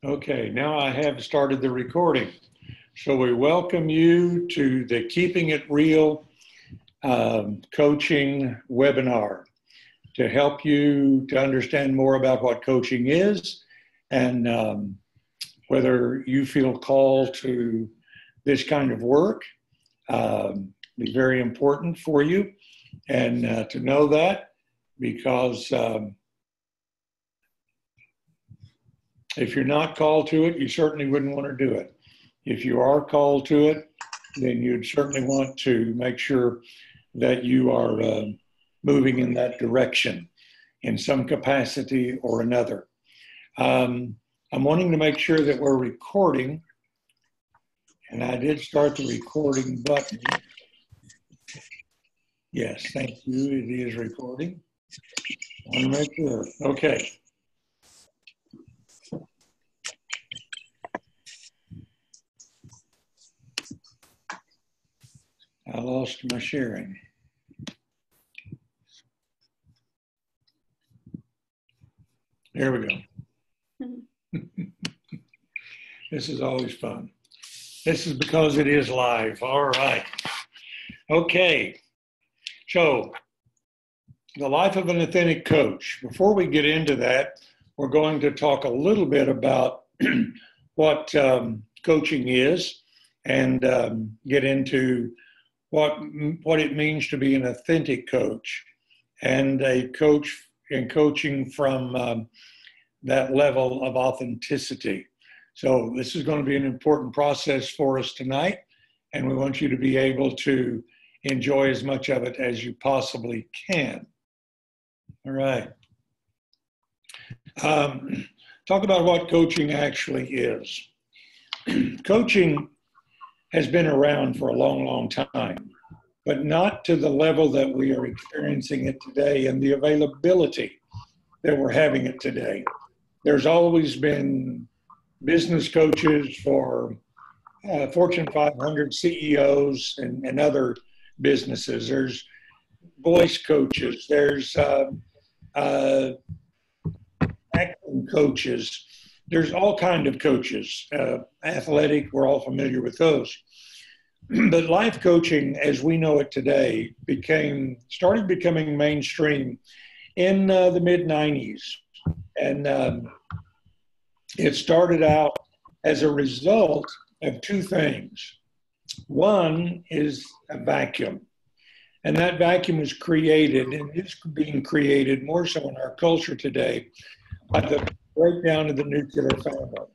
Okay, now I have started the recording. So we welcome you to the Keeping It Real coaching webinar to help you to understand more about what coaching is and whether you feel called to this kind of work. Be very important for you and to know that because if you're not called to it, you certainly wouldn't want to do it. If you are called to it, then you'd certainly want to make sure that you are moving in that direction in some capacity or another. I'm wanting to make sure that we're recording, and I did start the recording button. Yes, thank you. It is recording. I want to make sure. Okay. I lost my sharing. There we go. This is always fun. This is because it is live. All right. Okay. So, the life of an authentic coach. Before we get into that, we're going to talk a little bit about what coaching is and get into what it means to be an authentic coach and a coach in coaching from that level of authenticity. So this is going to be an important process for us tonight, and we want you to be able to enjoy as much of it as you possibly can. All right. Talk about what coaching actually is. Coaching has been around for a long, long time, but not to the level that we are experiencing it today and the availability that we're having it today. There's always been business coaches for Fortune 500 CEOs and other businesses. There's voice coaches. There's acting coaches. There's all kinds of coaches. Athletic, we're all familiar with those. But life coaching, as we know it today, started becoming mainstream in the mid-90s. And it started out as a result of two things. One is a vacuum. And that vacuum was created, and is being created more so in our culture today, by the breakdown of the nuclear family.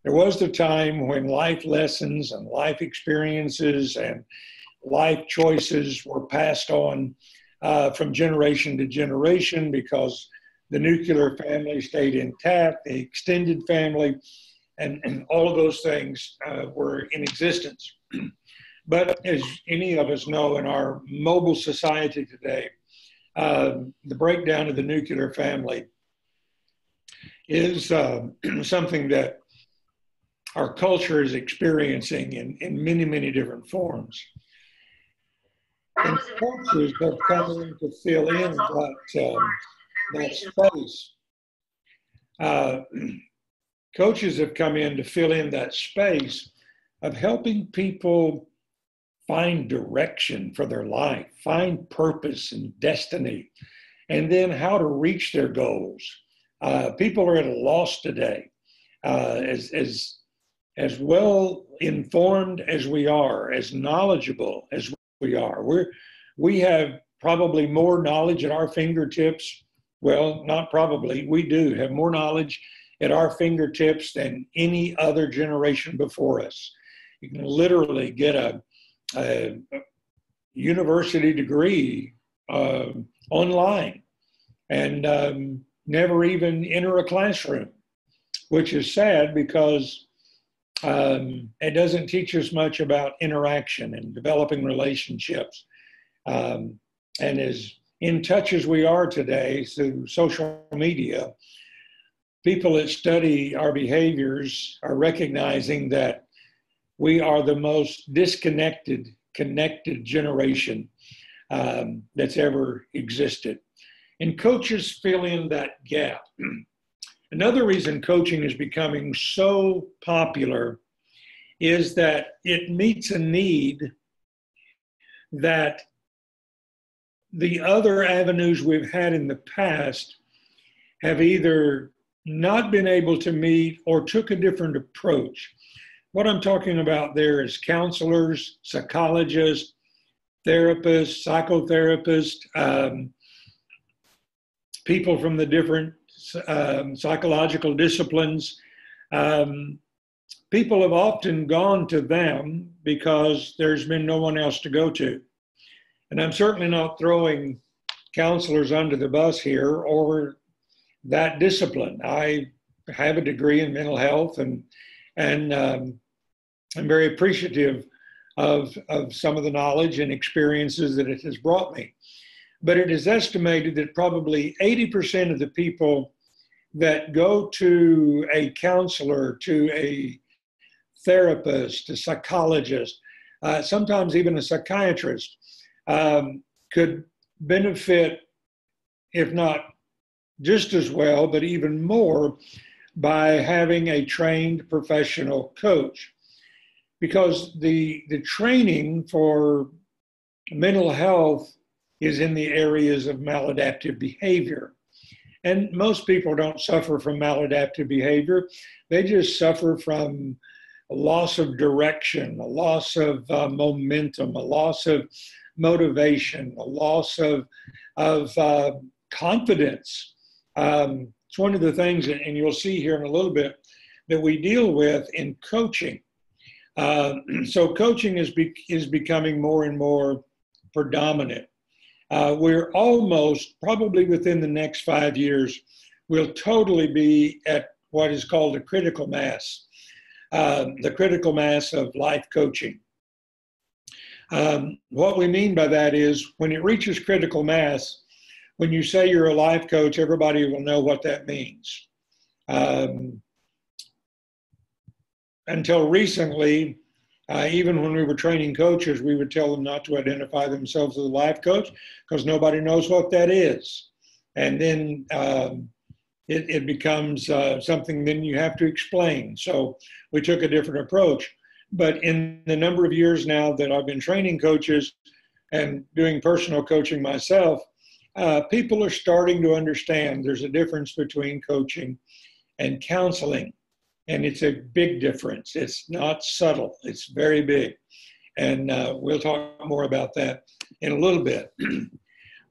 There was the time when life lessons and life experiences and life choices were passed on from generation to generation because the nuclear family stayed intact, the extended family, and all of those things were in existence. But as any of us know, in our mobile society today, the breakdown of the nuclear family is something that our culture is experiencing in many, many different forms. And coaches have come in to fill in that space. Coaches have come in to fill in that space of helping people find direction for their life, find purpose and destiny, and then how to reach their goals. People are at a loss today. As well informed as we are, as knowledgeable as we are, we have probably more knowledge at our fingertips. Well, not probably, we do have more knowledge at our fingertips than any other generation before us. You can literally get a university degree online and never even enter a classroom, which is sad because it doesn't teach us much about interaction and developing relationships. And as in touch as we are today through social media, people that study our behaviors are recognizing that we are the most disconnected, connected generation that's ever existed. And coaches fill in that gap. And Another reason coaching is becoming so popular is that it meets a need that the other avenues we've had in the past have either not been able to meet or took a different approach. What I'm talking about there is counselors, psychologists, therapists, psychotherapists, people from the different psychological disciplines. People have often gone to them because there's been no one else to go to. And I'm certainly not throwing counselors under the bus here or that discipline. I have a degree in mental health, and I'm very appreciative of some of the knowledge and experiences that it has brought me. But it is estimated that probably 80% of the people that go to a counselor, to a therapist, a psychologist, sometimes even a psychiatrist, could benefit, if not just as well, but even more, by having a trained professional coach. Because the training for mental health is in the areas of maladaptive behavior. And most people don't suffer from maladaptive behavior. They just suffer from a loss of direction, a loss of momentum, a loss of motivation, a loss of confidence. It's one of the things, and you'll see here in a little bit, that we deal with in coaching. So coaching is becoming more and more predominant. We're almost, probably within the next 5 years, we'll totally be at what is called a critical mass, the critical mass of life coaching. What we mean by that is when it reaches critical mass, when you say you're a life coach, everybody will know what that means. Until recently, even when we were training coaches, we would tell them not to identify themselves as a life coach because nobody knows what that is. And then it becomes something then you have to explain. So we took a different approach. But in the number of years now that I've been training coaches and doing personal coaching myself, people are starting to understand there's a difference between coaching and counseling. And it's a big difference. It's not subtle. It's very big. And we'll talk more about that in a little bit.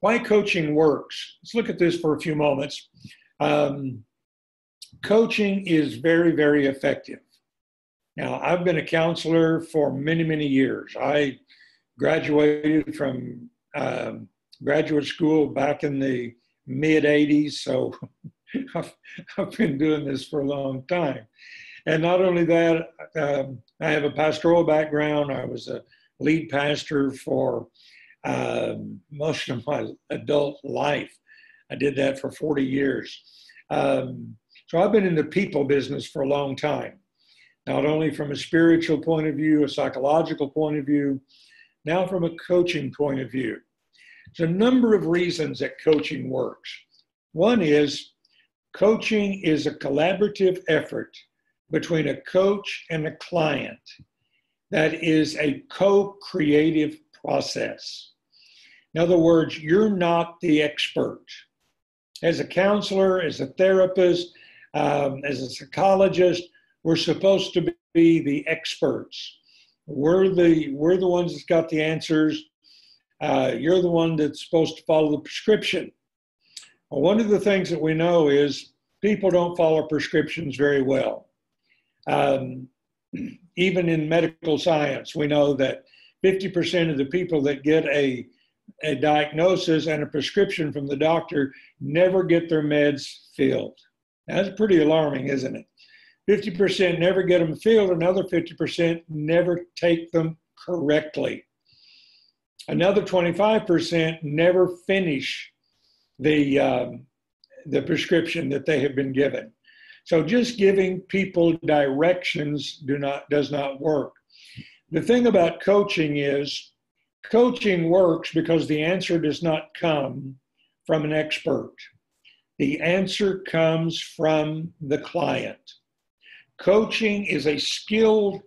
Why coaching works. Let's look at this for a few moments. Coaching is very, very effective. Now, I've been a counselor for many, many years. I graduated from graduate school back in the mid-'80s, so I've been doing this for a long time. And not only that, I have a pastoral background. I was a lead pastor for most of my adult life. I did that for 40 years. So I've been in the people business for a long time, not only from a spiritual point of view, a psychological point of view, now from a coaching point of view. There's a number of reasons that coaching works. One is coaching is a collaborative effort between a coach and a client that is a co-creative process. In other words, you're not the expert. As a counselor, as a therapist, as a psychologist, we're supposed to be the experts. We're the ones that's got the answers. You're the one that's supposed to follow the prescription. Well, one of the things that we know is people don't follow prescriptions very well. Even in medical science, we know that 50% of the people that get a diagnosis and a prescription from the doctor never get their meds filled. Now, that's pretty alarming, isn't it? 50% never get them filled, another 50% never take them correctly. Another 25% never finish the prescription that they have been given. So just giving people directions does not work. The thing about coaching is coaching works because the answer does not come from an expert. The answer comes from the client. Coaching is a skilled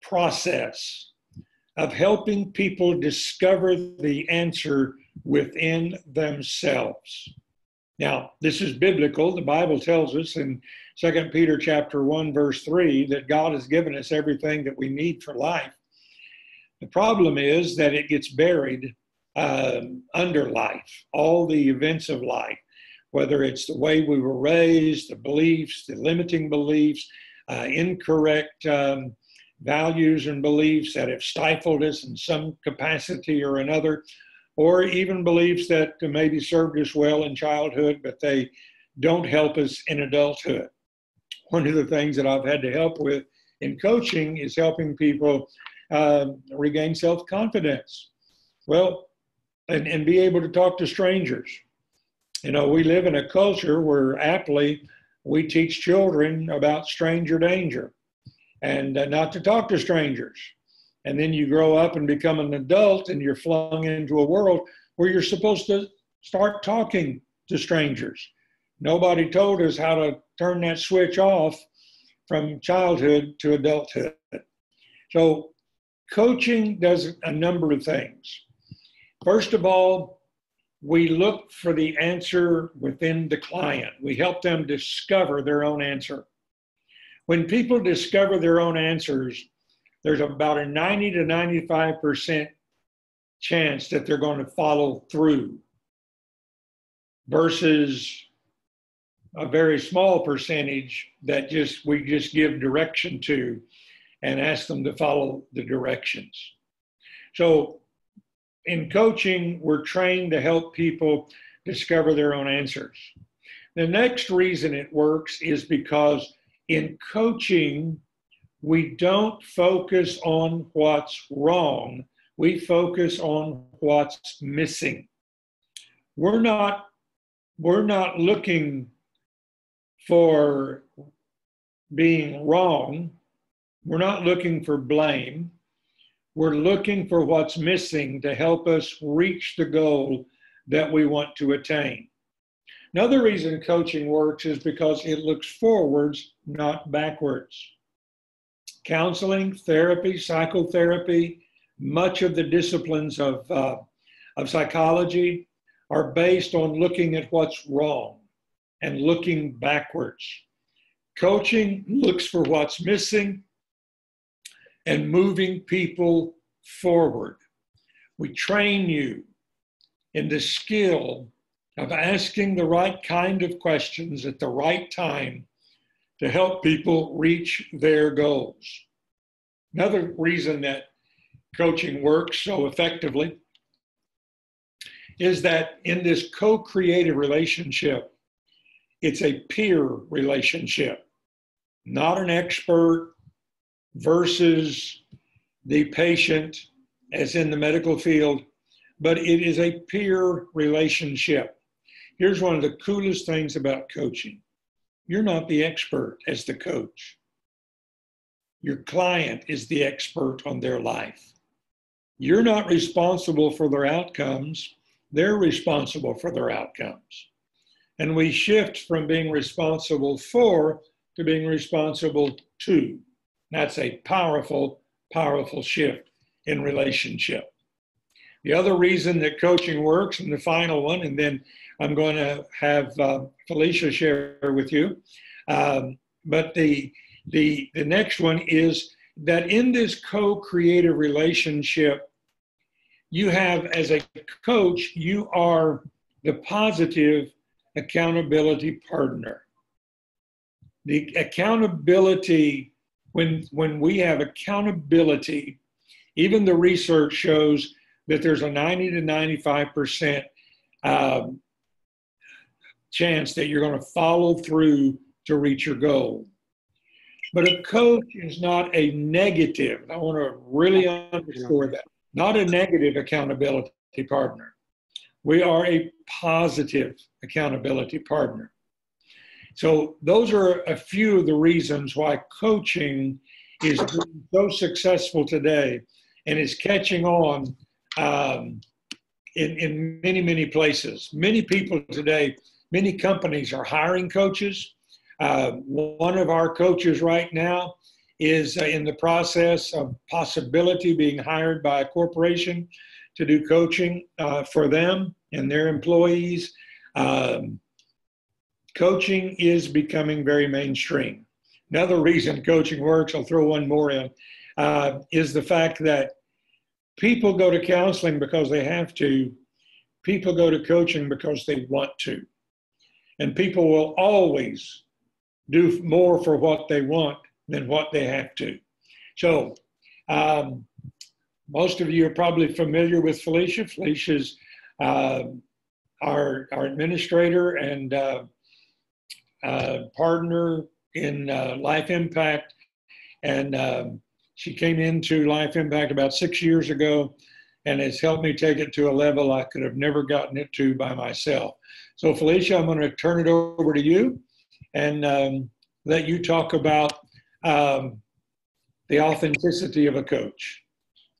process of helping people discover the answer within themselves. Now, this is biblical. The Bible tells us in 2 Peter chapter 1, verse 3, that God has given us everything that we need for life. The problem is that it gets buried under life, all the events of life, whether it's the way we were raised, the beliefs, the limiting beliefs, incorrect values and beliefs that have stifled us in some capacity or another, or even beliefs that maybe served us well in childhood, but they don't help us in adulthood. One of the things that I've had to help with in coaching is helping people regain self-confidence. Well, and be able to talk to strangers. You know, we live in a culture where aptly we teach children about stranger danger and not to talk to strangers. And then you grow up and become an adult and you're flung into a world where you're supposed to start talking to strangers. Nobody told us how to turn that switch off from childhood to adulthood. So coaching does a number of things. First of all, we look for the answer within the client. We help them discover their own answer. When people discover their own answers, there's about a 90 to 95% chance that they're going to follow through versus a very small percentage that we just give direction to and ask them to follow the directions. So in coaching, we're trained to help people discover their own answers. The next reason it works is because in coaching, we don't focus on what's wrong. We focus on what's missing. We're not looking for being wrong. We're not looking for blame. We're looking for what's missing to help us reach the goal that we want to attain. Another reason coaching works is because it looks forwards, not backwards. Counseling, therapy, psychotherapy, much of the disciplines of psychology are based on looking at what's wrong and looking backwards. Coaching looks for what's missing and moving people forward. We train you in the skill of asking the right kind of questions at the right time to help people reach their goals. Another reason that coaching works so effectively is that in this co-creative relationship, it's a peer relationship, not an expert versus the patient as in the medical field, but it is a peer relationship. Here's one of the coolest things about coaching. You're not the expert as the coach. Your client is the expert on their life. You're not responsible for their outcomes. They're responsible for their outcomes. And we shift from being responsible for to being responsible to. That's a powerful, powerful shift in relationship. The other reason that coaching works, and the final one, and then I'm going to have Felicia share with you. But the next one is that in this co-creative relationship, you have, as a coach, you are the positive accountability partner. The accountability, when we have accountability, even the research shows that there's a 90 to 95% chance that you're going to follow through to reach your goal. But a coach is not a negative, I want to really underscore that, not a negative accountability partner. We are a positive accountability partner. So those are a few of the reasons why coaching is so successful today and is catching on in many, many places. Many people today, many companies are hiring coaches. One of our coaches right now is in the process of possibility being hired by a corporation to do coaching for them and their employees. Coaching is becoming very mainstream. Another reason coaching works, I'll throw one more in, is the fact that people go to counseling because they have to. People go to coaching because they want to. And people will always do more for what they want than what they have to. So most of you are probably familiar with Felicia. Felicia's our administrator and partner in Life Impact. And she came into Life Impact about 6 years ago and has helped me take it to a level I could have never gotten it to by myself. So Felicia, I'm going to turn it over to you and let you talk about the authenticity of a coach.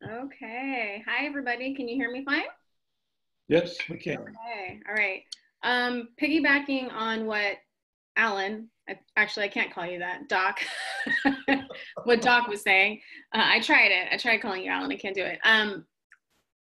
Okay. Hi, everybody. Can you hear me fine? Yes, we can. Okay. All right. Piggybacking on what Alan, I can't call you that, Doc, what Doc was saying. I tried it. I tried calling you Alan. I can't do it.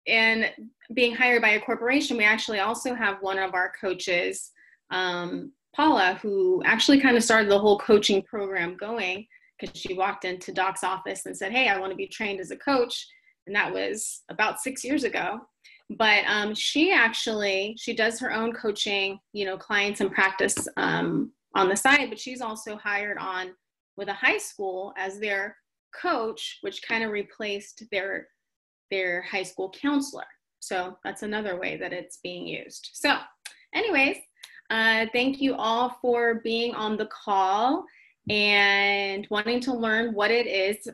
And being hired by a corporation, we actually also have one of our coaches, Paula, who actually kind of started the whole coaching program going because she walked into Doc's office and said, hey, I want to be trained as a coach. And that was about 6 years ago. But she does her own coaching, clients and practice on the side, but she's also hired on with a high school as their coach, which kind of replaced their high school counselor. So that's another way that it's being used. So anyways, thank you all for being on the call and wanting to learn what it is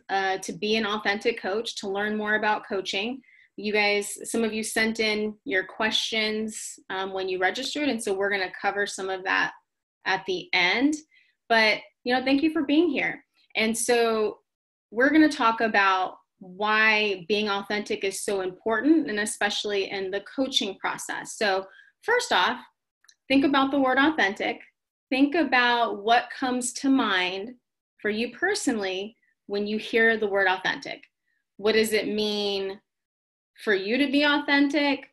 to be an authentic coach, to learn more about coaching. You guys, some of you sent in your questions when you registered, and so we're going to cover some of that at the end. But, thank you for being here. And so we're going to talk about why being authentic is so important, and especially in the coaching process. So first off, think about the word authentic. Think about what comes to mind for you personally when you hear the word authentic. What does it mean for you to be authentic?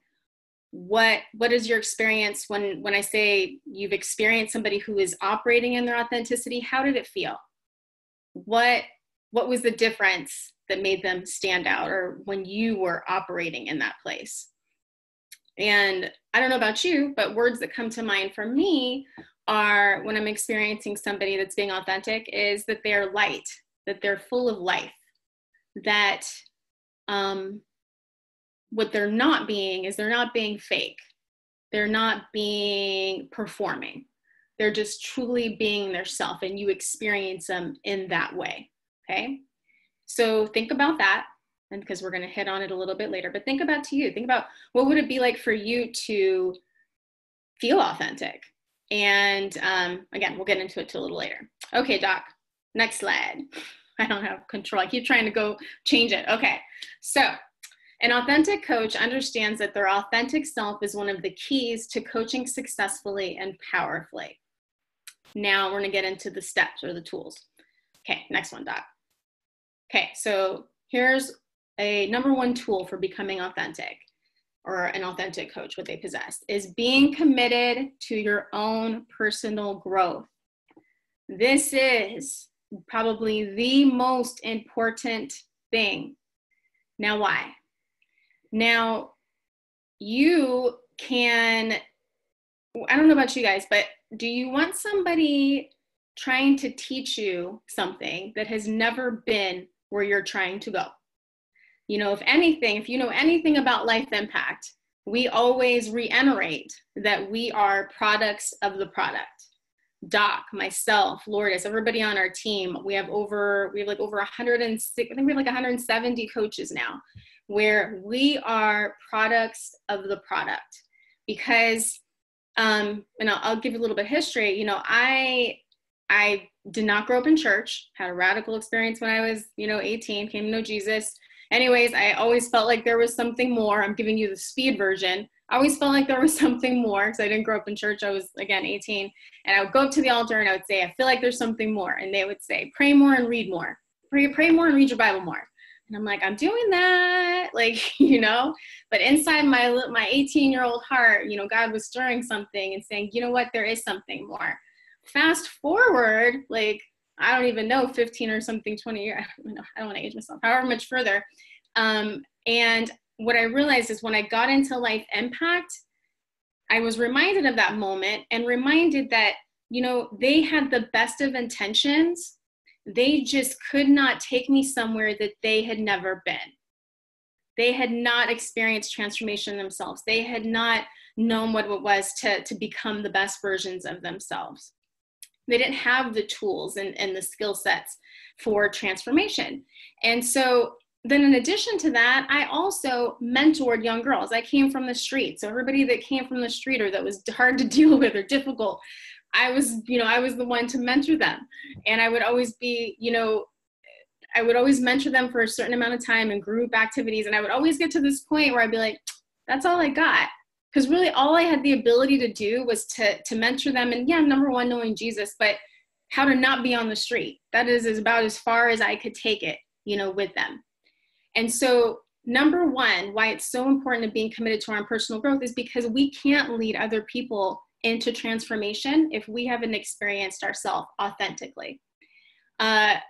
What is your experience when I say you've experienced somebody who is operating in their authenticity? How did it feel? What was the difference that made them stand out, or when you were operating in that place? And I don't know about you, but words that come to mind for me are, when I'm experiencing somebody that's being authentic, is that they're light, that they're full of life, that what they're not being is they're not being fake. They're not being performing. They're just truly being their self, and you experience them in that way, okay? So think about that, and because we're going to hit on it a little bit later, but think about what would it be like for you to feel authentic? And again, we'll get into it a little later. Okay, Doc, next slide. I don't have control. I keep trying to go change it. Okay, so an authentic coach understands that their authentic self is one of the keys to coaching successfully and powerfully. Now we're going to get into the steps or the tools. Okay, next one, Doc. Okay, so here's a number one tool for becoming authentic, or an authentic coach. What they possess is being committed to your own personal growth. This is probably the most important thing. Now, why? Now, you can, I don't know about you guys, but do you want somebody trying to teach you something that has never been where you're trying to go? If you know anything about Life Impact, we always reiterate that we are products of the product. Doc, myself, Lourdes, everybody on our team, we have over 106, I think we have like 170 coaches now, where we are products of the product. Because, and I'll give you a little bit of history. I did not grow up in church, had a radical experience when I was, 18, came to know Jesus. Anyways, I always felt like there was something more. I'm giving you the speed version. I always felt like there was something more because I didn't grow up in church. I was, again, 18. And I would go up to the altar and I would say, I feel like there's something more. And they would say, pray more and read more. Pray more and read your Bible more. And I'm like, I'm doing that, like, you know, but inside my 18-year-old heart, you know, God was stirring something and saying, you know what, there is something more. Fast forward, like, I don't even know, 15 or something, 20 years, I don't want to age myself, however much further. And what I realized is when I got into Life Impact, I was reminded of that moment and reminded that, you know, they had the best of intentions. They just could not take me somewhere that they had never been. They had not experienced transformation themselves. They had not known what it was to become the best versions of themselves. They didn't have the tools and the skill sets for transformation. And so then in addition to that, I also mentored young girls. I came from the street. So everybody that came from the street or that was hard to deal with or difficult, I was the one to mentor them. And I would always be, you know, I would always mentor them for a certain amount of time in group activities. And I would always get to this point where I'd be like, that's all I got. Because really all I had the ability to do was to mentor them. And yeah, number one, knowing Jesus, but how to not be on the street. That is about as far as I could take it, you know, with them. And so number one, why it's so important to being committed to our own personal growth is because we can't lead other people into transformation if we haven't experienced ourselves authentically. And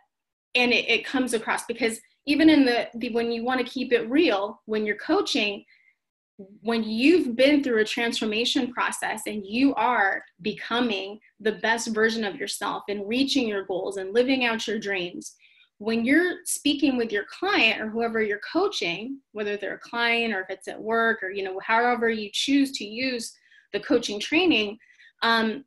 it comes across because even in when you want to keep it real, when you're coaching, when you've been through a transformation process and you are becoming the best version of yourself and reaching your goals and living out your dreams, when you're speaking with your client or whoever you're coaching, whether they're a client or if it's at work or, you know, however you choose to use the coaching training,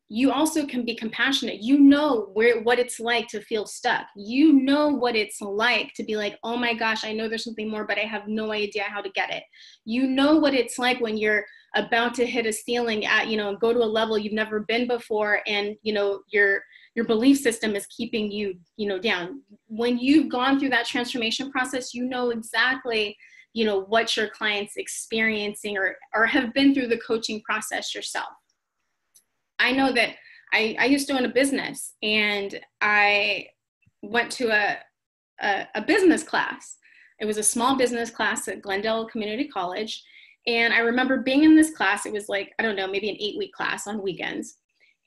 you also can be compassionate. You know what it's like to feel stuck. You know what it's like to be like, oh my gosh, I know there's something more, but I have no idea how to get it. You know what it's like when you're about to hit a ceiling at, you know, go to a level you've never been before. And, you know, your belief system is keeping you, you know, down. When you've gone through that transformation process, you know exactly, you know, what your client's experiencing or have been through the coaching process yourself. I know that I used to own a business and I went to a business class. It was a small business class at Glendale Community College. And I remember being in this class. It was like, I don't know, maybe an 8-week class on weekends.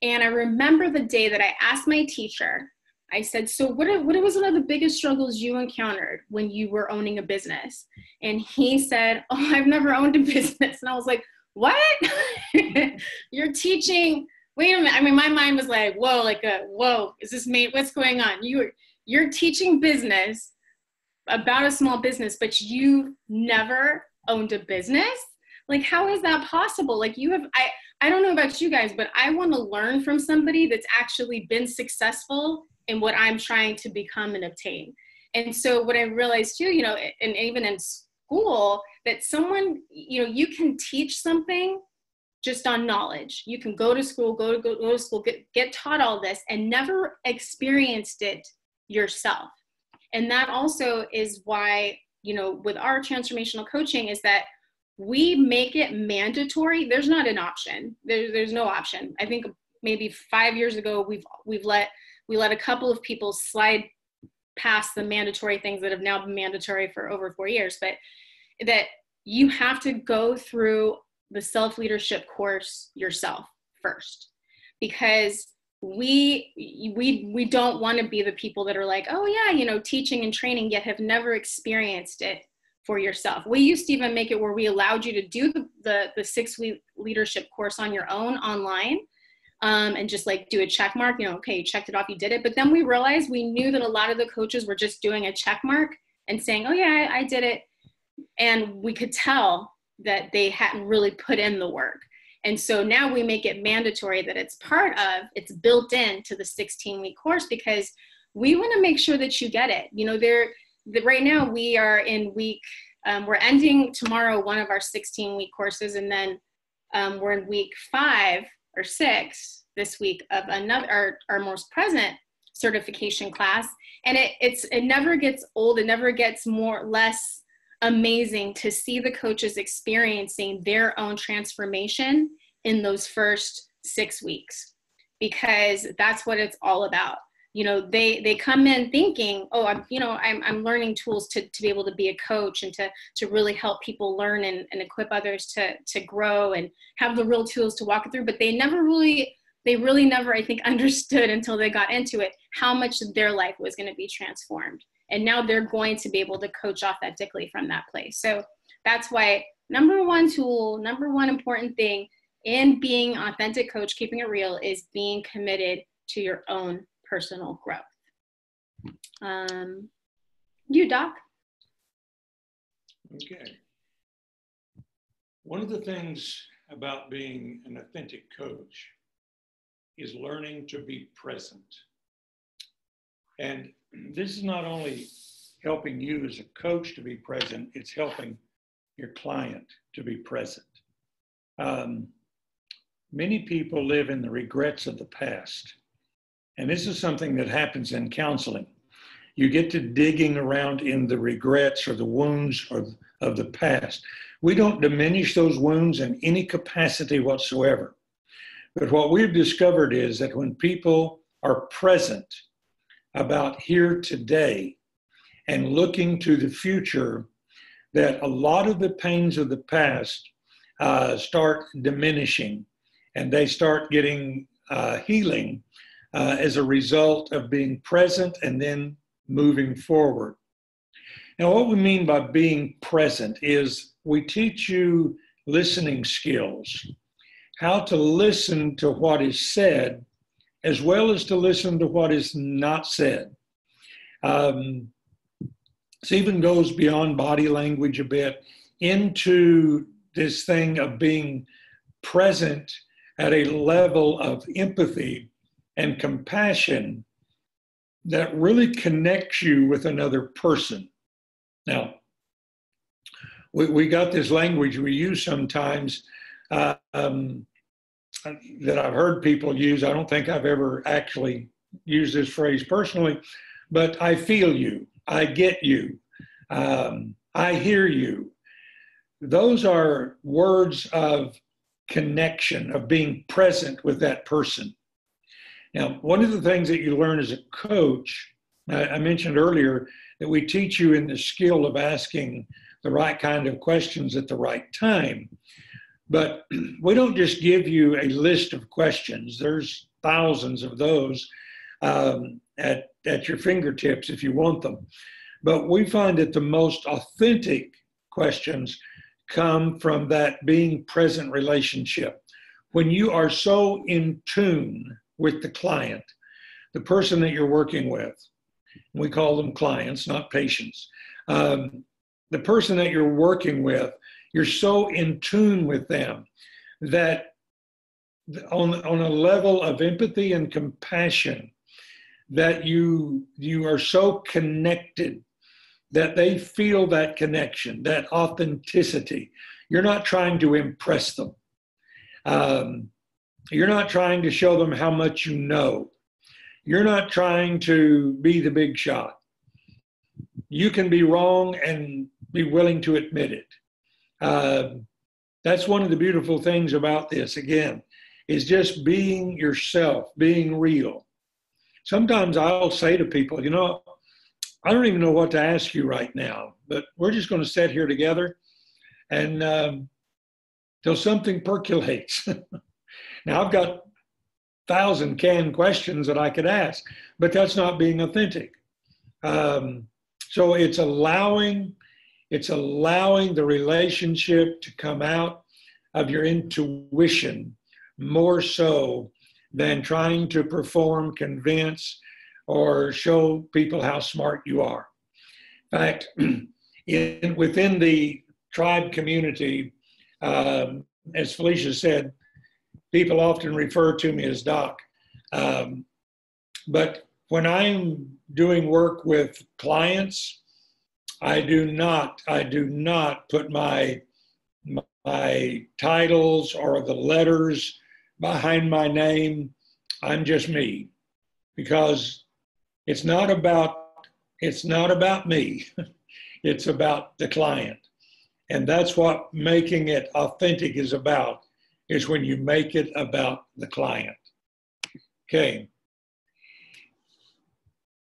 And I remember the day that I asked my teacher, I said, so what was one of the biggest struggles you encountered when you were owning a business? And he said, oh, I've never owned a business. And I was like, what? You're teaching, wait a minute. I mean, my mind was like, whoa, is this made, what's going on? You're teaching business about a small business, but you've never owned a business? Like, how is that possible? Like I don't know about you guys, but I want to learn from somebody that's actually been successful in what I'm trying to become and obtain. And so what I realized too, you know, and even in school, that someone, you know, you can teach something just on knowledge. You can go to school, go to school, get taught all this and never experienced it yourself. And that also is why, you know, with our transformational coaching is that we make it mandatory. There's not an option. There's no option. I think maybe 5 years ago, we let a couple of people slide past the mandatory things that have now been mandatory for over 4 years, but that you have to go through the self-leadership course yourself first, because we don't want to be the people that are like, oh yeah, you know, teaching and training, yet have never experienced it for yourself. We used to even make it where we allowed you to do the 6-week leadership course on your own online, and just like do a check mark, you know, okay, you checked it off, you did it. But then we realized we knew that a lot of the coaches were just doing a check mark and saying, oh yeah, I did it. And we could tell that they hadn't really put in the work. And so now we make it mandatory that it's built into the 16-week course, because we want to make sure that you get it. You know, right now we are in week, we're ending tomorrow one of our 16-week courses, and then we're in week 5 or 6 this week of another, our most present certification class. And it never gets old. It never gets less amazing to see the coaches experiencing their own transformation in those first 6 weeks, because that's what it's all about. You know, they come in thinking, oh, I'm learning tools to be able to be a coach and to really help people learn and equip others to grow and have the real tools to walk it through. But they really never, I think, understood until they got into it how much their life was going to be transformed. And now they're going to be able to coach authentically from that place. So that's why number one tool, number one important thing in being an authentic coach, keeping it real, is being committed to your own personal growth. You, Doc? Okay. One of the things about being an authentic coach is learning to be present. And this is not only helping you as a coach to be present, it's helping your client to be present. Many people live in the regrets of the past. And this is something that happens in counseling. You get to digging around in the regrets or the wounds of the past. We don't diminish those wounds in any capacity whatsoever. But what we've discovered is that when people are present about here today and looking to the future, that a lot of the pains of the past start diminishing, and they start getting healing as a result of being present and then moving forward. Now, what we mean by being present is we teach you listening skills, how to listen to what is said, as well as to listen to what is not said. This even goes beyond body language a bit into this thing of being present at a level of empathy and compassion that really connects you with another person. Now, we got this language we use sometimes that I've heard people use. I don't think I've ever actually used this phrase personally, but I feel you, I get you, I hear you. Those are words of connection, of being present with that person. Now, one of the things that you learn as a coach, I mentioned earlier that we teach you in the skill of asking the right kind of questions at the right time. But we don't just give you a list of questions. There's thousands of those at your fingertips if you want them. But we find that the most authentic questions come from that being present relationship. When you are so in tune with the client, the person that you're working with, we call them clients, not patients. The person that you're working with, you're so in tune with them that on a level of empathy and compassion, that you are so connected that they feel that connection, that authenticity. You're not trying to impress them. You're not trying to show them how much you know. You're not trying to be the big shot. You can be wrong and be willing to admit it. That's one of the beautiful things about this, again, is just being yourself, being real. Sometimes I'll say to people, you know, I don't even know what to ask you right now, but we're just going to sit here together and till something percolates. Now, I've got 1,000 canned questions that I could ask, but that's not being authentic. So it's allowing the relationship to come out of your intuition more so than trying to perform, convince, or show people how smart you are. In fact, within the tribe community, as Felicia said, people often refer to me as Doc. But when I'm doing work with clients, I do not put my titles or the letters behind my name. I'm just me, because it's not about me. It's about the client. And that's what making it authentic is about, is when you make it about the client. Okay.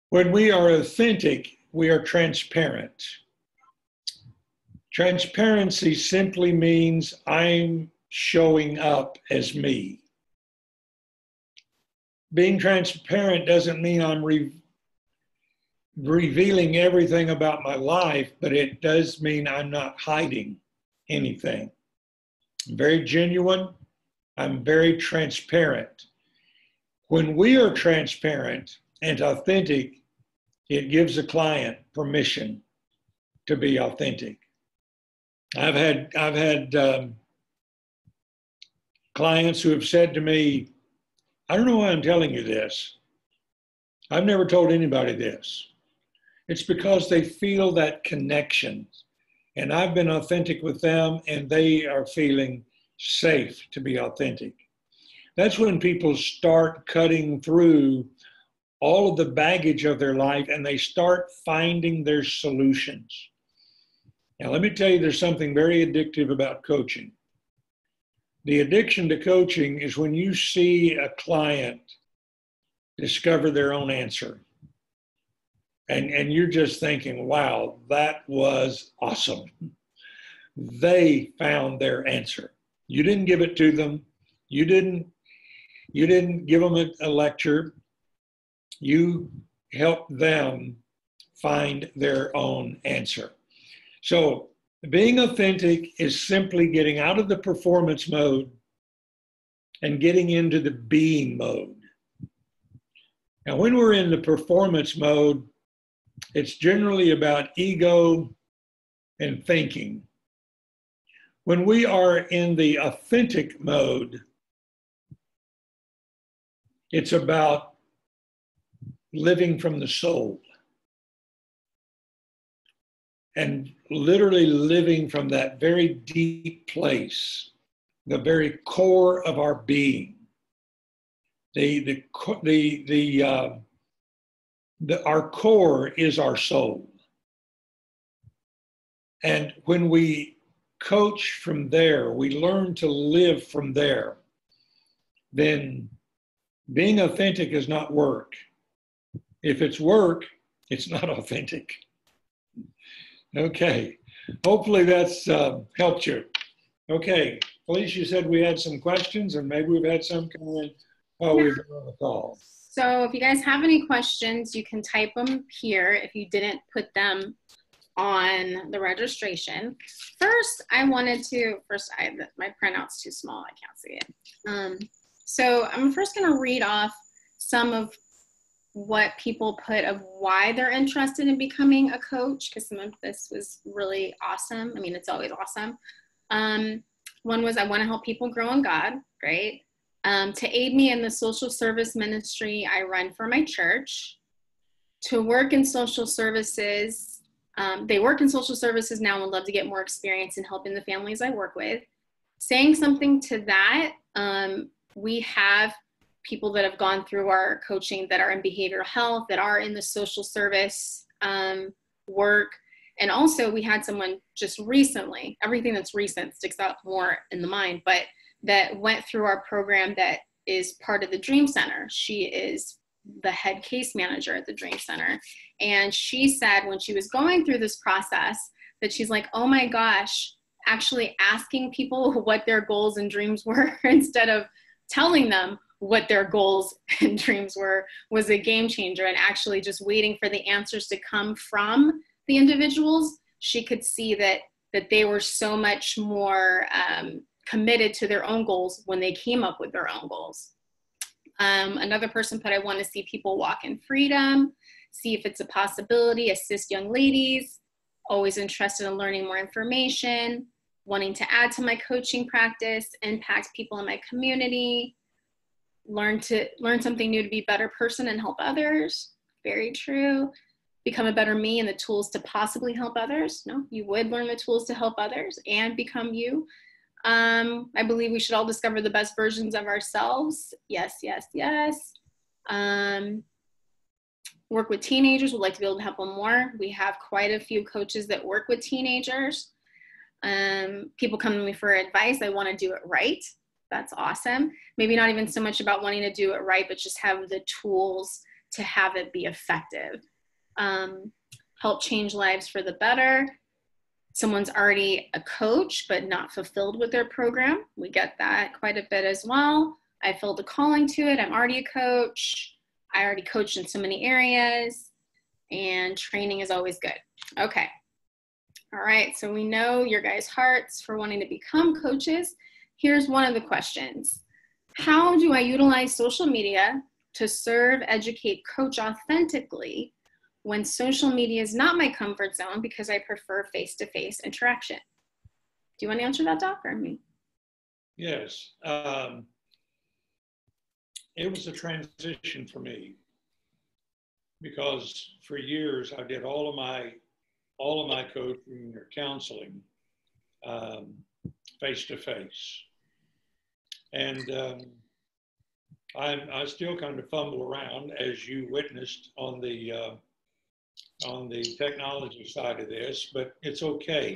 When we are authentic, we are transparent. Transparency simply means I'm showing up as me. Being transparent doesn't mean I'm revealing everything about my life, but it does mean I'm not hiding anything. I'm very genuine. I'm very transparent. When we are transparent and authentic, it gives the client permission to be authentic. I've had clients who have said to me, I don't know why I'm telling you this. I've never told anybody this. It's because they feel that connection. And I've been authentic with them, and they are feeling safe to be authentic. That's when people start cutting through all of the baggage of their life and they start finding their solutions. Now, let me tell you, there's something very addictive about coaching. The addiction to coaching is when you see a client discover their own answer. And you're just thinking, wow, that was awesome. They found their answer. You didn't give it to them. You didn't give them a lecture. You helped them find their own answer. So being authentic is simply getting out of the performance mode and getting into the being mode. Now, when we're in the performance mode, it's generally about ego and thinking. When we are in the authentic mode, it's about living from the soul and literally living from that very deep place, the very core of our being. Our core is our soul. And when we coach from there, we learn to live from there, then being authentic is not work. If it's work, it's not authentic. Okay, hopefully that's helped you. Okay, Felicia, you said we had some questions, and maybe we've had some come in while we've been on the call. So if you guys have any questions, you can type them here if you didn't put them on the registration. First, my printout's too small, I can't see it. So I'm first going to read off some of what people put of why they're interested in becoming a coach, because some of this was really awesome. I mean, it's always awesome. One was, I want to help people grow in God. Great. To aid me in the social service ministry I run for my church. To work in social services. They work in social services now and would love to get more experience in helping the families I work with. Saying something to that, we have people that have gone through our coaching that are in behavioral health, that are in the social service work. And also we had someone just recently, everything that's recent sticks out more in the mind, but that went through our program that is part of the Dream Center. She is the head case manager at the Dream Center. And she said when she was going through this process that she's like, oh my gosh, actually asking people what their goals and dreams were instead of telling them what their goals and dreams were was a game changer. And actually just waiting for the answers to come from the individuals, she could see that they were so much more committed to their own goals when they came up with their own goals. Another person put, I want to see people walk in freedom, see if it's a possibility, assist young ladies, always interested in learning more information, wanting to add to my coaching practice, impact people in my community, learn something new to be a better person and help others. Very true. Become a better me and the tools to possibly help others. No, you would learn the tools to help others and become you. I believe we should all discover the best versions of ourselves. Yes, yes, yes. work with teenagers, would like to be able to help them more. We have quite a few coaches that work with teenagers. People come to me for advice. They want to do it right. That's awesome. Maybe not even so much about wanting to do it right, but just have the tools to have it be effective. Help change lives for the better. Someone's already a coach, but not fulfilled with their program. We get that quite a bit as well. I felt a calling to it. I'm already a coach. I already coached in so many areas, and training is always good. Okay. All right. So we know your guys' hearts for wanting to become coaches. Here's one of the questions. How do I utilize social media to serve, educate, coach authentically when social media is not my comfort zone because I prefer face-to-face interaction? Do you want to answer that, Doc, or me? Yes. It was a transition for me because for years I did all of my coaching or counseling face-to-face. And I still kind of fumble around, as you witnessed on the technology side of this, but it's okay.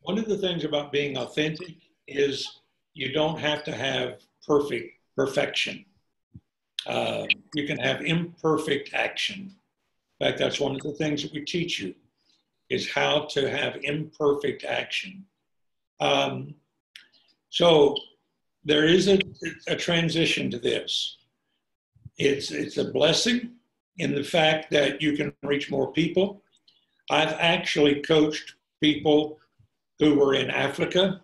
One of the things about being authentic is you don't have to have perfection. You can have imperfect action. In fact, that's one of the things that we teach you is how to have imperfect action. So there is a transition to this. It's a blessing in the fact that you can reach more people. I've actually coached people who were in Africa.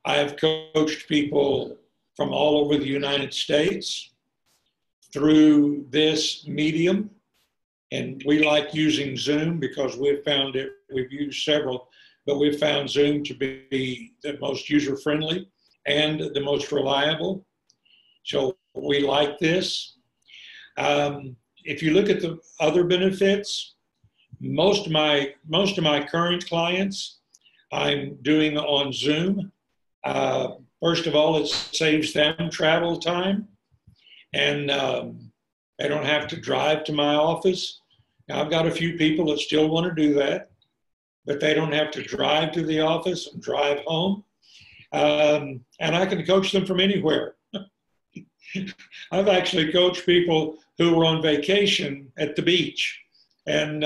I've coached people from all over the United States through this medium. And we like using Zoom because we've used several, but we've found Zoom to be the most user-friendly and the most reliable. So we like this. If you look at the other benefits, most of my current clients I'm doing on Zoom. First of all, it saves them travel time, and they don't have to drive to my office. Now, I've got a few people that still want to do that, but they don't have to drive to the office and drive home. And I can coach them from anywhere. I've actually coached people who were on vacation at the beach, and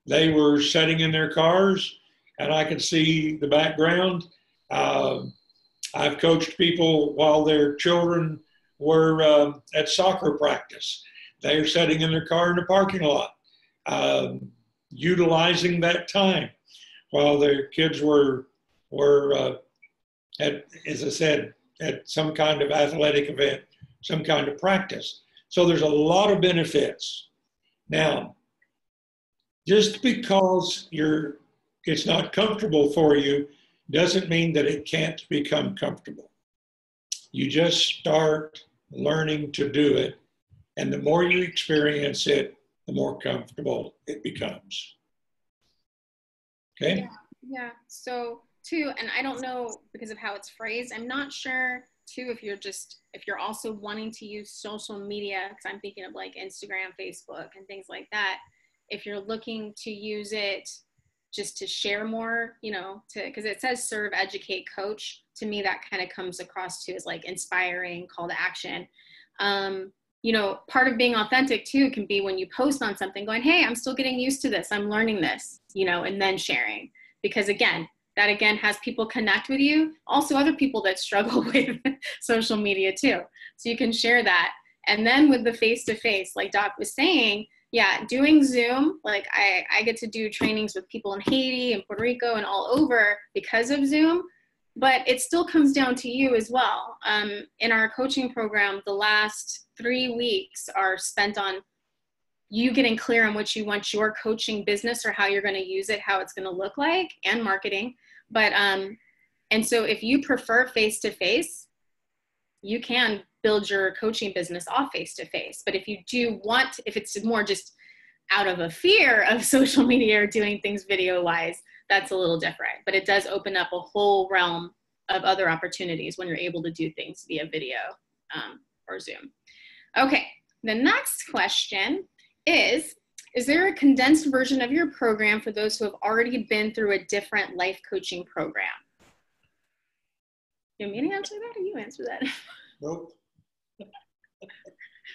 they were sitting in their cars, and I could see the background. I've coached people while their children were at soccer practice. They were sitting in their car in the parking lot, utilizing that time while their kids were at, as I said, at some kind of athletic event, some kind of practice. So there's a lot of benefits. Now, just because it's not comfortable for you doesn't mean that it can't become comfortable. You just start learning to do it, and the more you experience it, the more comfortable it becomes. Okay? Yeah. So too, and I don't know because of how it's phrased, I'm not sure too if you're also wanting to use social media, because I'm thinking of like Instagram, Facebook, and things like that. If you're looking to use it just to share more, because it says serve, educate, coach. To me, that kind of comes across too as like inspiring, call to action. Part of being authentic too can be when you post on something going, hey, I'm still getting used to this. I'm learning this, and then sharing. Because that again has people connect with you. Also other people that struggle with social media too. So you can share that. And then with the face-to-face, like Doc was saying, yeah, doing Zoom, like I get to do trainings with people in Haiti and Puerto Rico and all over because of Zoom, but it still comes down to you as well. In our coaching program, the last 3 weeks are spent on you getting clear on what you want your coaching business or how you're going to use it, how it's going to look like, and marketing. But, and so if you prefer face-to-face, you can build your coaching business off face-to-face. But if if it's more just out of a fear of social media or doing things video-wise, that's a little different. But it does open up a whole realm of other opportunities when you're able to do things via video or Zoom. Okay, the next question is there a condensed version of your program for those who have already been through a different life coaching program? You want me to answer that or you answer that? Nope.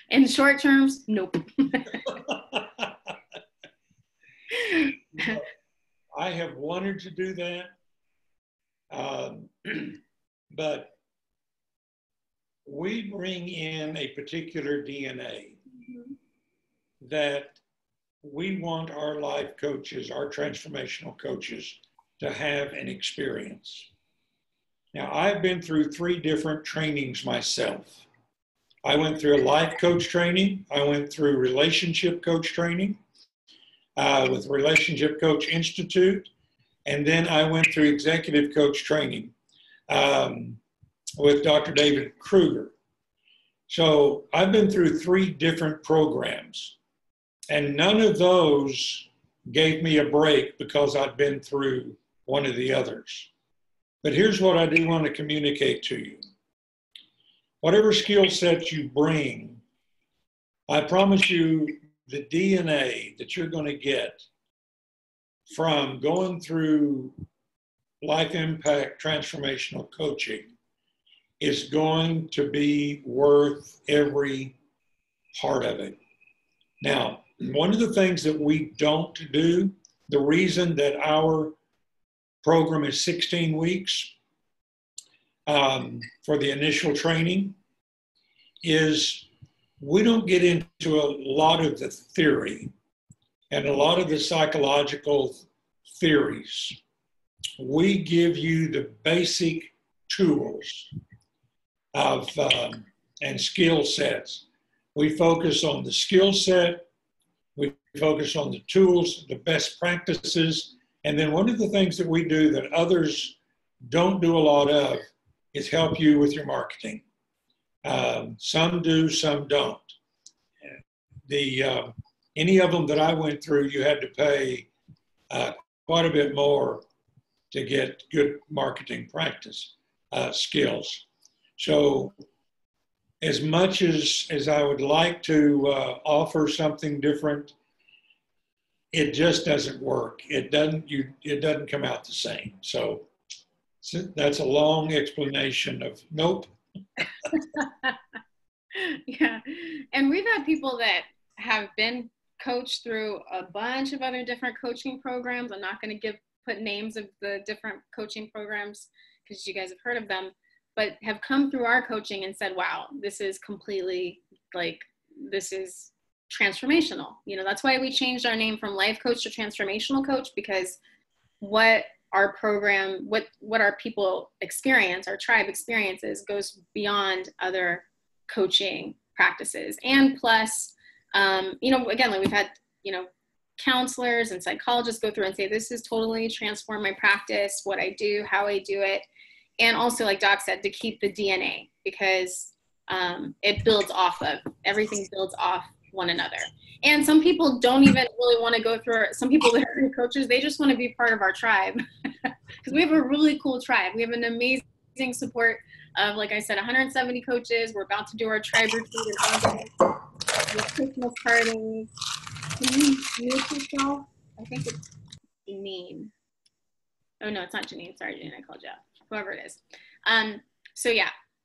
In short terms, nope. I have wanted to do that, but we bring in a particular DNA that we want our life coaches, our transformational coaches, to have an experience. Now, I've been through 3 different trainings myself. I went through a life coach training. I went through relationship coach training with Relationship Coach Institute. And then I went through executive coach training with Dr. David Kruger. So I've been through 3 different programs, and none of those gave me a break because I'd been through one of the others. But here's what I do want to communicate to you. Whatever skill set you bring, I promise you the DNA that you're going to get from going through life impact transformational coaching is going to be worth every part of it. Now, one of the things that we don't do, the reason that our program is 16 weeks for the initial training, is we don't get into a lot of the theory and a lot of the psychological theories. We give you the basic tools of and skill sets. We focus on the skill set, we focus on the tools, the best practices, and then one of the things that we do that others don't do a lot of is help you with your marketing. Some do, some don't. Any of them that I went through, you had to pay quite a bit more to get good marketing practice skills. So as much as I would like to offer something different, it just doesn't work. It doesn't come out the same. So that's a long explanation of nope. Yeah, and we've had people that have been coached through a bunch of other different coaching programs. I'm not going to put names of the different coaching programs because you guys have heard of them, but have come through our coaching and said, wow, this is completely this is transformational. That's why we changed our name from life coach to transformational coach, because what our program, what our people experience, our tribe experiences, goes beyond other coaching practices. And plus, again, like we've had, counselors and psychologists go through and say, this has totally transformed my practice, what I do, how I do it. And also, like Doc said, to keep the DNA, because it builds off of, everything builds off one another. And some people don't even really want to go through some people that are coaches, they just want to be part of our tribe. Because we have a really cool tribe. We have an amazing support of, like I said, 170 coaches. We're about to do our tribe retreat in August with Christmas parties. Can you mute yourself? I think it's Janine. Oh no, it's not Janine. Sorry, Janine, I called you out. Whoever it is.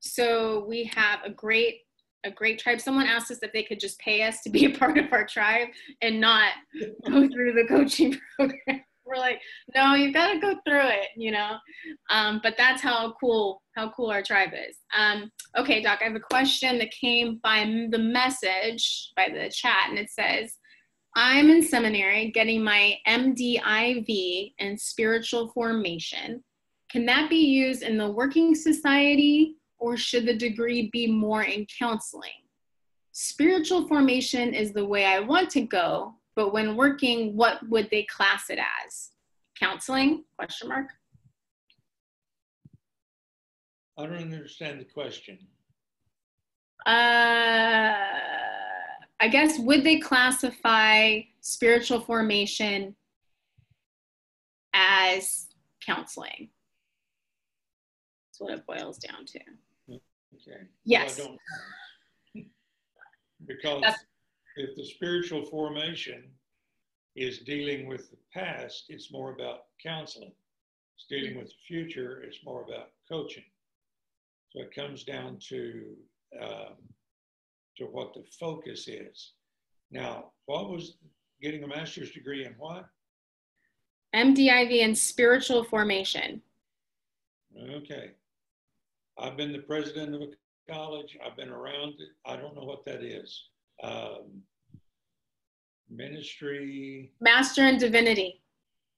So we have a great tribe. Someone asked us if they could just pay us to be a part of our tribe and not go through the coaching program. We're like, no, you've got to go through it, but that's how cool our tribe is. Okay, Doc, I have a question that came by the message, by the chat, and it says, I'm in seminary getting my MDIV in spiritual formation. Can that be used in the working society, or should the degree be more in counseling? Spiritual formation is the way I want to go, but when working, what would they class it as? Counseling? Question mark. I don't understand the question. I guess, would they classify spiritual formation as counseling? That's what it boils down to. Okay. Yes. Well, because If the spiritual formation is dealing with the past, it's more about counseling. It's dealing with the future, it's more about coaching. So it comes down to what the focus is. Now, what was getting a master's degree in what? MDIV in spiritual formation. Okay. I've been the president of a college. I've been around it. I don't know what that is. Ministry. Master in divinity.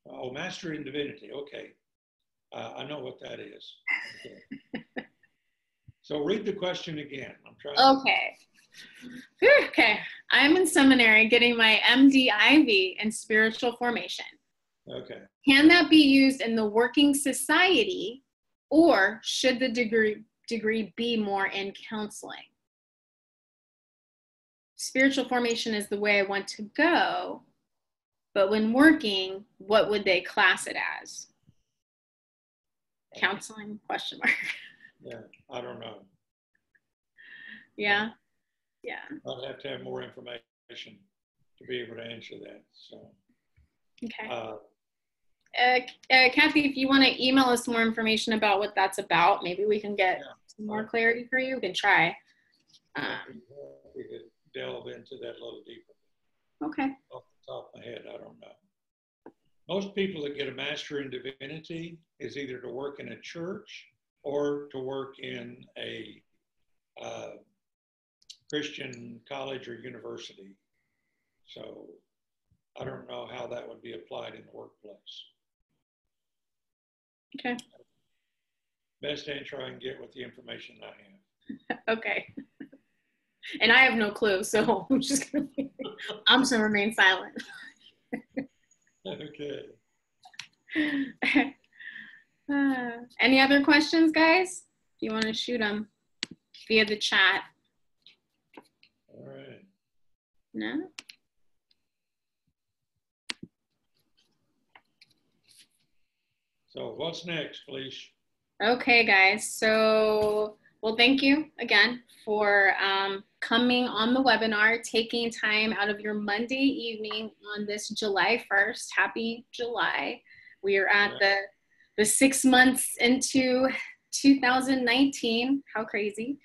Oh, master in divinity. Okay. I know what that is. Okay. So read the question again. I'm trying. Okay. Okay. I'm in seminary getting my MDIV in spiritual formation. Okay. Can that be used in the working society, or should the degree be more in counseling? Spiritual formation is the way I want to go, but when working, what would they class it as? Counseling? Question mark. Yeah, I don't know. Yeah. Yeah. I'd have to have more information to be able to answer that. So. Okay. Kathy, if you want to email us more information about what that's about, maybe we can get some more clarity for you. We can try. We could delve into that a little deeper. Okay. Off the top of my head, I don't know. Most people that get a master in divinity is either to work in a church or to work in a Christian college or university. So I don't know how that would be applied in the workplace. Okay. Best answer I can get with the information I have. Okay. And I have no clue, so I'm just gonna remain silent. Okay. Any other questions, guys? If you want to shoot them via the chat. All right. No? So what's next, please? Okay, guys. So, well, thank you again for coming on the webinar, taking time out of your Monday evening on this July 1st. Happy July. We are at the 6 months into 2019. How crazy.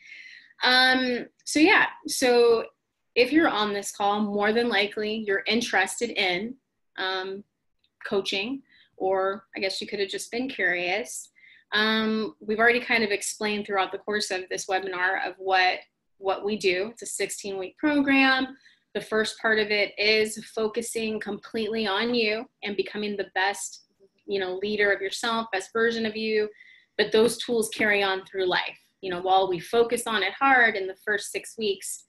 So yeah, so if you're on this call, more than likely you're interested in coaching, or I guess you could have just been curious. We've already kind of explained throughout the course of this webinar of what we do. It's a 16-week program. The first part of it is focusing completely on you and becoming the best, leader of yourself, best version of you. But those tools carry on through life. While we focus on it hard in the first 6 weeks,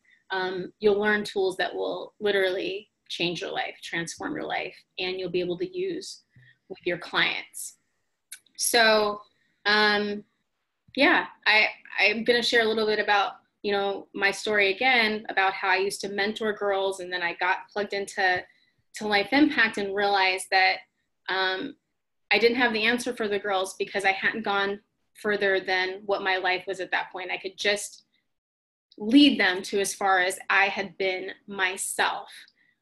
you'll learn tools that will literally change your life, transform your life, and you'll be able to use with your clients. So, yeah, I'm going to share a little bit about, my story again, about how I used to mentor girls, and then I got plugged into Life Impact and realized that I didn't have the answer for the girls because I hadn't gone further than what my life was at that point. I could just lead them to as far as I had been myself.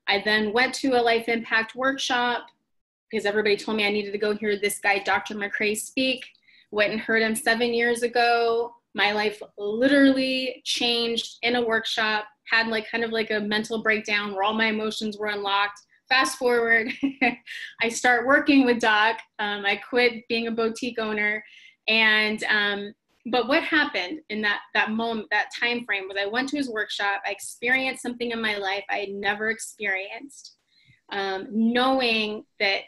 I then went to a Life Impact workshop because everybody told me I needed to go hear this guy, Dr. McCrae, speak. Went and heard him 7 years ago. My life literally changed in a workshop, had kind of a mental breakdown where all my emotions were unlocked. Fast forward, I start working with Doc. I quit being a boutique owner. And, but what happened in that moment, that time frame, was I went to his workshop. I experienced something in my life I had never experienced, knowing that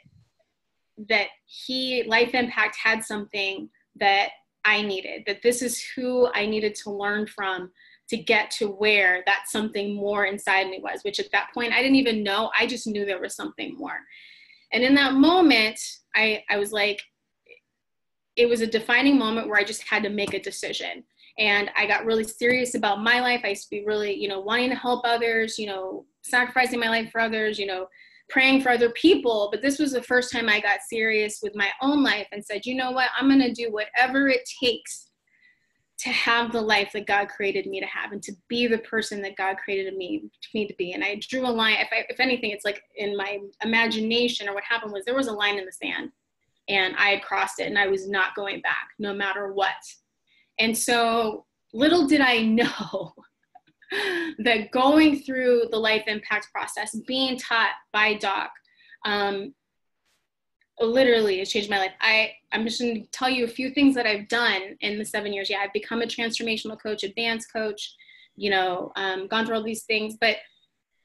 Life Impact had something that I needed, that this is who I needed to learn from to get to where that something more inside me was, which at that point I didn't even know. I just knew there was something more. And in that moment, I was like, it was a defining moment where I just had to make a decision. And I got really serious about my life. I used to be really, wanting to help others, sacrificing my life for others, praying for other people. But this was the first time I got serious with my own life and said, you know what, I'm going to do whatever it takes to have the life that God created me to have and to be the person that God created me to be. And I drew a line. If anything, it's like in my imagination, or what happened was there was a line in the sand and I had crossed it and I was not going back no matter what. And so little did I know that going through the life impact process, being taught by Doc, literally has changed my life. I'm just going to tell you a few things that I've done in the 7 years. Yeah, I've become a transformational coach, advanced coach, gone through all these things, but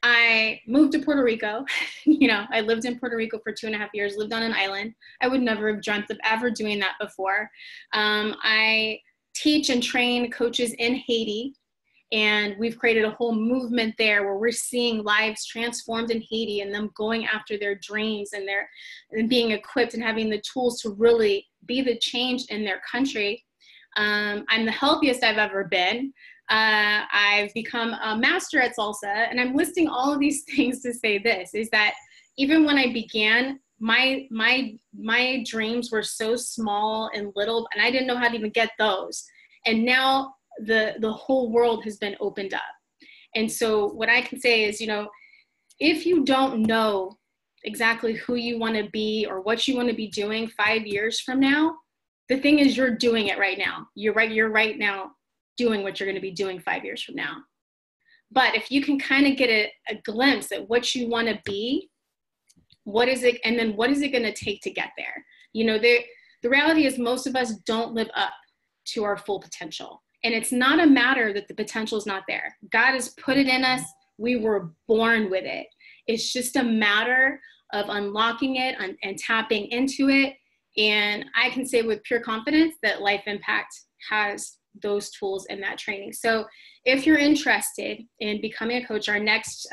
I moved to Puerto Rico. I lived in Puerto Rico for 2.5 years, lived on an island. I would never have dreamt of ever doing that before. I teach and train coaches in Haiti. And we've created a whole movement there where we're seeing lives transformed in Haiti and them going after their dreams and being equipped and having the tools to really be the change in their country. I'm the healthiest I've ever been. I've become a master at salsa, and I'm listing all of these things to say this, is that even when I began, my dreams were so small and little, and I didn't know how to even get those. And now the whole world has been opened up. And so what I can say is, if you don't know exactly who you want to be or what you want to be doing 5 years from now, the thing is you're doing it right now. You're right now doing what you're going to be doing 5 years from now. But if you can kind of get a glimpse at what you want to be, what is it, and then what is it going to take to get there? The reality is most of us don't live up to our full potential. And it's not a matter that the potential is not there. God has put it in us. We were born with it. It's just a matter of unlocking it and tapping into it. And I can say with pure confidence that Life Impact has those tools in that training. So if you're interested in becoming a coach, our next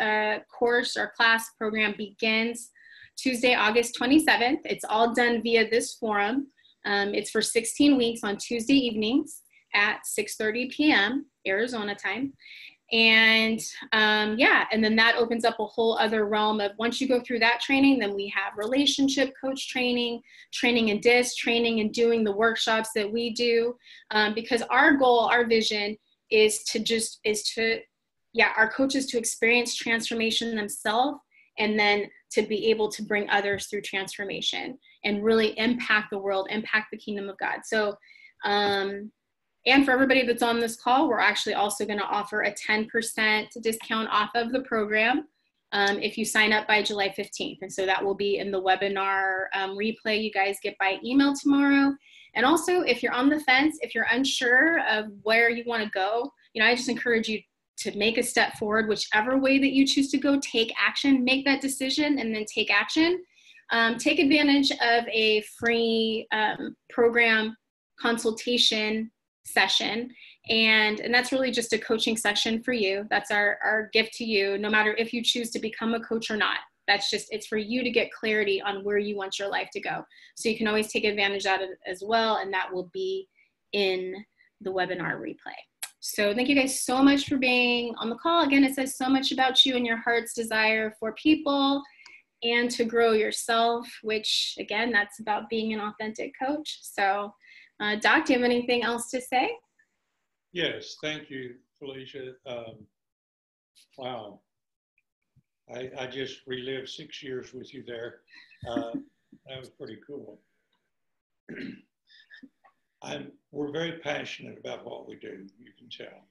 course or class program begins Tuesday, August 27th. It's all done via this forum. It's for 16 weeks on Tuesday evenings at 6:30 p.m. Arizona time. And and then that opens up a whole other realm of, once you go through that training, then we have relationship coach training in DISC, training and doing the workshops that we do. Because our goal, our vision is our coaches to experience transformation themselves, and then to be able to bring others through transformation and really impact the world, impact the kingdom of God. So, and for everybody that's on this call, we're actually also going to offer a 10% discount off of the program if you sign up by July 15th. And so that will be in the webinar replay you guys get by email tomorrow. And also, if you're on the fence, if you're unsure of where you want to go, I just encourage you to make a step forward, whichever way that you choose to go. Take action, make that decision, and then take action. Take advantage of a free program consultation session, and that's really just a coaching session for you. That's our gift to you, no matter if you choose to become a coach or not. It's for you to get clarity on where you want your life to go. So you can always take advantage of it as well, and that will be in the webinar replay. So thank you guys so much for being on the call. Again, it says so much about you and your heart's desire for people and to grow yourself, which again, that's about being an authentic coach. So Doc, do you have anything else to say? Yes, thank you, Felicia. Wow. I just relived 6 years with you there. That was pretty cool. We're very passionate about what we do, you can tell.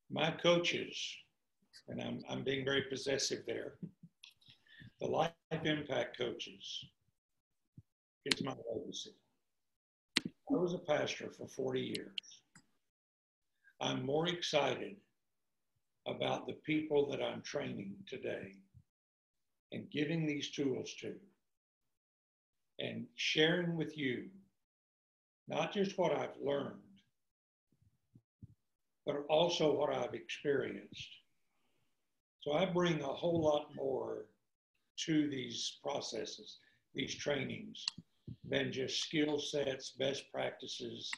My coaches, and I'm being very possessive there, the Life Impact coaches, it's my legacy. I was a pastor for 40 years. I'm more excited about the people that I'm training today and giving these tools to and sharing with you not just what I've learned, but also what I've experienced. So I bring a whole lot more to these processes, these trainings, than just skill sets, best practices,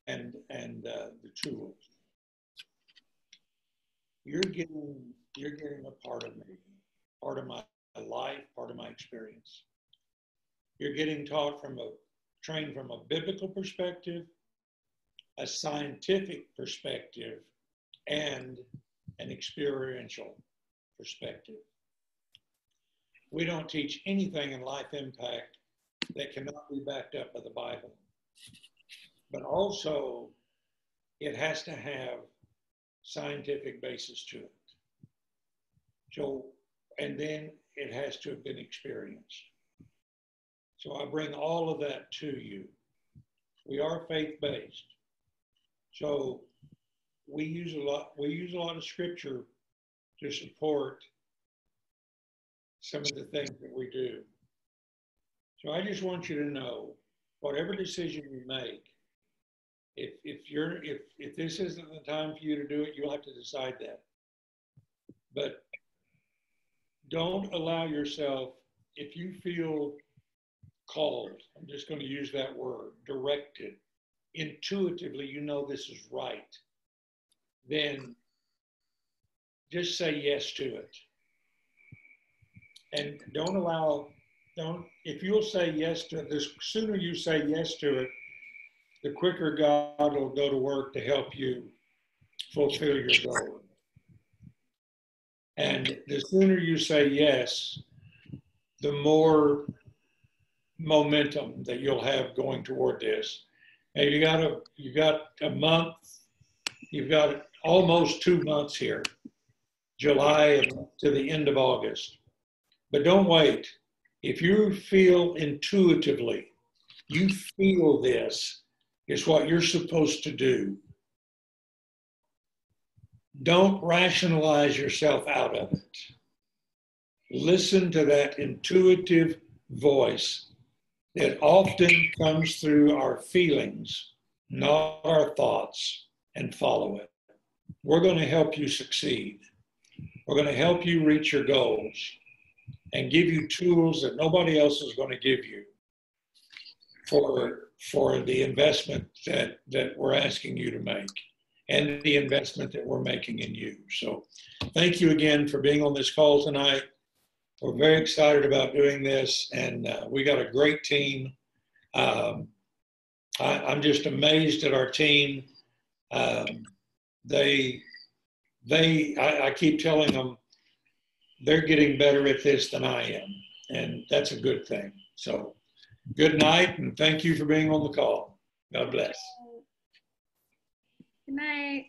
and the tools. You're getting a part of me, part of my life, part of my experience. You're getting taught from a trained from a biblical perspective, a scientific perspective, and an experiential perspective. We don't teach anything in Life Impact that cannot be backed up by the Bible. But also, it has to have scientific basis to it. So, and then it has to have been experienced. So I bring all of that to you. We are faith-based. So we use a lot of scripture to support some of the things that we do. So I just want you to know, whatever decision you make, if this isn't the time for you to do it, you'll have to decide that. But don't allow yourself, if you feel called, I'm just going to use that word, directed, intuitively, you know this is right, then just say yes to it. And if you'll say yes to it, the sooner you say yes to it, the quicker God will go to work to help you fulfill your goal. And the sooner you say yes, the more momentum that you'll have going toward this. And you got a month, you've got almost 2 months here, July to the end of August. But don't wait. If you feel intuitively, you feel this is what you're supposed to do, don't rationalize yourself out of it. Listen to that intuitive voice that often comes through our feelings, not our thoughts, and follow it. We're going to help you succeed. We're going to help you reach your goals and give you tools that nobody else is going to give you for the investment that we're asking you to make and the investment that we're making in you. So thank you again for being on this call tonight. We're very excited about doing this, and we got a great team. I'm just amazed at our team. I keep telling them they're getting better at this than I am, and that's a good thing. So good night, and thank you for being on the call. God bless. Good night.